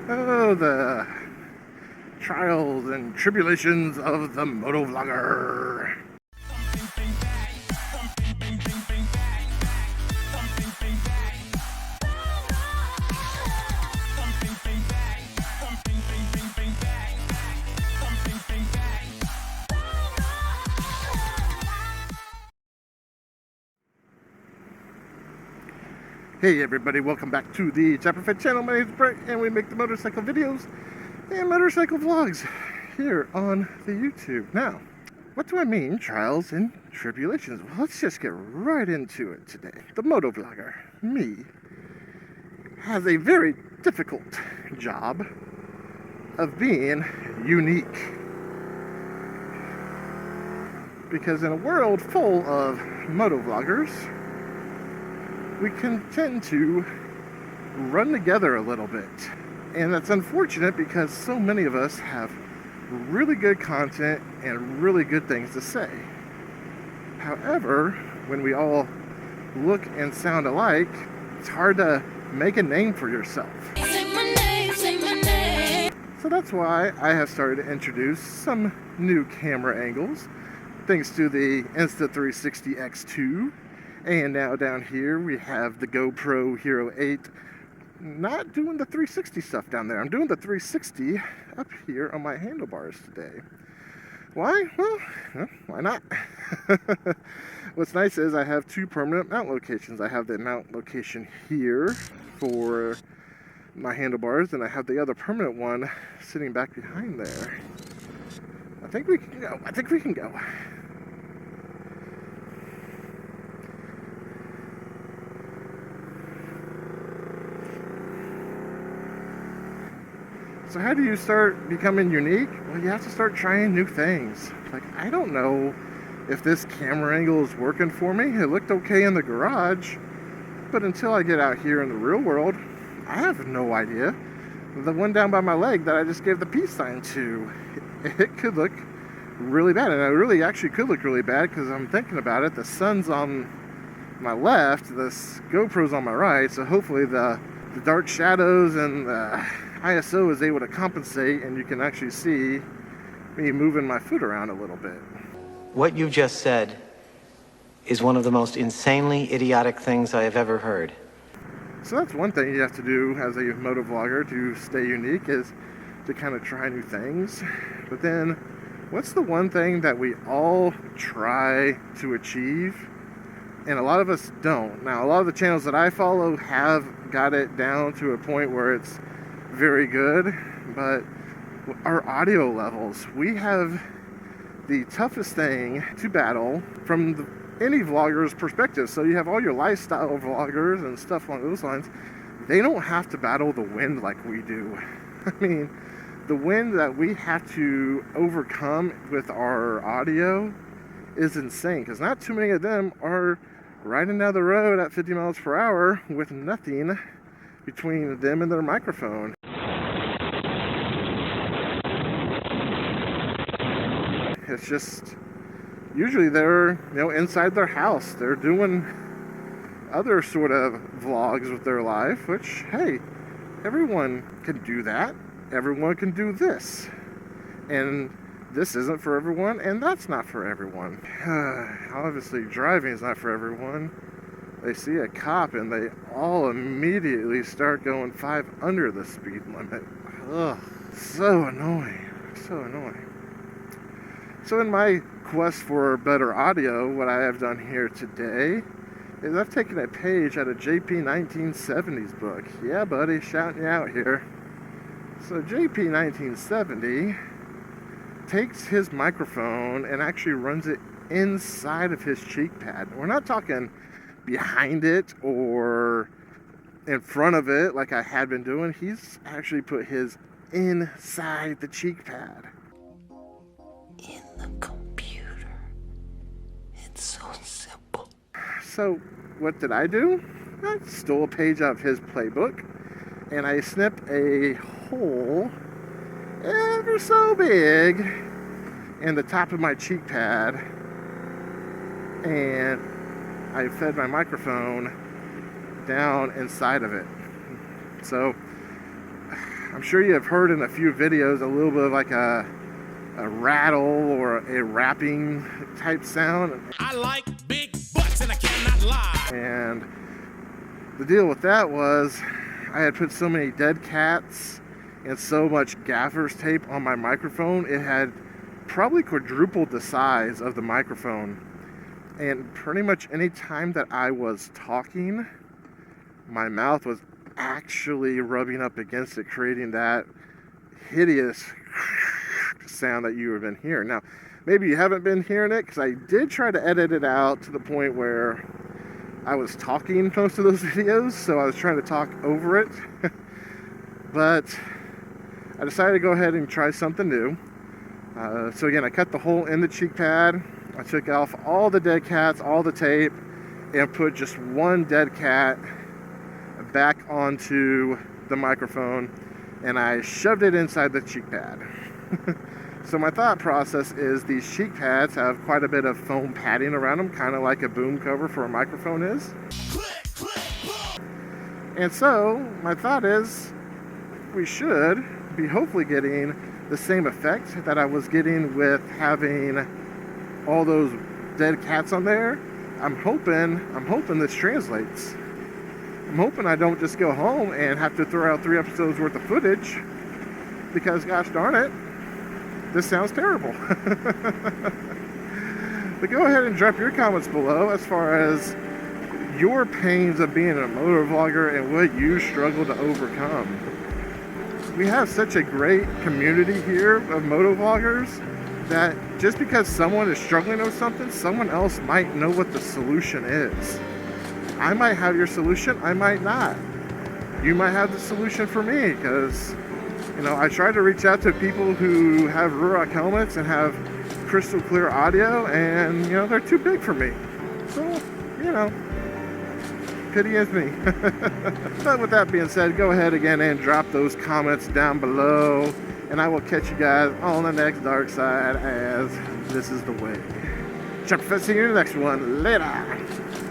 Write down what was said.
Oh, the trials and tribulations of the motovlogger. Hey everybody, welcome back to the JP1970 channel. My name is Brett and we make the motorcycle videos and motorcycle vlogs here on the YouTube. Now, what do I mean, trials and tribulations? Well, let's just get right into it today. The motovlogger, me, has a very difficult job of being unique. Because in a world full of motovloggers, we can tend to run together a little bit. And that's unfortunate because so many of us have really good content and really good things to say. However, when we all look and sound alike, it's hard to make a name for yourself. Say my name, say my name. So that's why I have started to introduce some new camera angles, thanks to the Insta360 X2. And now down here we have the GoPro Hero 8. Not doing the 360 stuff down there. I'm doing the 360 up here on my handlebars today. Why? Well, why not? What's nice is I have two permanent mount locations. I have the mount location here for my handlebars, and I have the other permanent one sitting back behind there. I think we can go. I think we can go. So how do you start becoming unique? Well, you have to start trying new things. Like, I don't know if this camera angle is working for me. It looked okay in the garage, but until I get out here in the real world, I have no idea. The one down by my leg that I just gave the peace sign to, it could look really bad. And it really actually could look really bad because I'm thinking about it. The sun's on my left, this GoPro's on my right, so hopefully the dark shadows and the ISO is able to compensate, and you can actually see me moving my foot around a little bit. What you just said is one of the most insanely idiotic things I have ever heard. So that's one thing you have to do as a motovlogger to stay unique, is to kind of try new things. But then, what's the one thing that we all try to achieve, and a lot of us don't? Now, a lot of the channels that I follow have got it down to a point where it's very good, but our audio levels, we have the toughest thing to battle from any vlogger's perspective. So you have all your lifestyle vloggers and stuff along those lines. They don't have to battle the wind like we do. I mean, the wind that we have to overcome with our audio is insane, because not too many of them are riding down the road at 50 miles per hour with nothing between them and their microphone. It's just, usually they're, inside their house. They're doing other sort of vlogs with their life, which, hey, everyone can do that. Everyone can do this. And this isn't for everyone, and that's not for everyone. Obviously, driving is not for everyone. They see a cop and they all immediately start going 5 under the speed limit. Ugh, so annoying, so annoying. So in my quest for better audio, what I have done here today is I've taken a page out of JP1970's book. Yeah, buddy, shouting you out here. So JP1970 takes his microphone and actually runs it inside of his cheek pad. We're not talking behind it or in front of it like I had been doing. He's actually put his inside the cheek pad. In the computer. It's so simple. So what did I do? I stole a page out of his playbook and I snipped a hole ever so big in the top of my cheek pad, and I fed my microphone down inside of it. So I'm sure you have heard in a few videos a little bit of like a rattle or a rapping type sound. I like big butts and I cannot lie. And the deal with that was I had put so many dead cats and so much gaffer's tape on my microphone, it had probably quadrupled the size of the microphone. And pretty much any time that I was talking, my mouth was actually rubbing up against it, creating that hideous sound that you have been hearing. Now, maybe you haven't been hearing it, because I did try to edit it out to the point where I was talking most of those videos, so I was trying to talk over it. But I decided to go ahead and try something new. So again, I cut the hole in the cheek pad. I took off all the dead cats, all the tape, and put just one dead cat back onto the microphone, and I shoved it inside the cheek pad. So my thought process is these cheek pads have quite a bit of foam padding around them, kind of like a boom cover for a microphone is. And so my thought is we should be hopefully getting the same effect that I was getting with having all those dead cats on there. I'm hoping this translates. I'm hoping I don't just go home and have to throw out 3 episodes worth of footage, because gosh darn it, this sounds terrible. But go ahead and drop your comments below as far as your pains of being a motovlogger and what you struggle to overcome. We have such a great community here of motovloggers that just because someone is struggling with something, someone else might know what the solution is. I might have your solution, I might not. You might have the solution for me, because you know, I try to reach out to people who have Ruroc helmets and have crystal clear audio, and you know, they're too big for me. So, you know, pity is me. But with that being said, go ahead again and drop those comments down below, and I will catch you guys on the next dark side, as this is the way. See you in the next one. Later.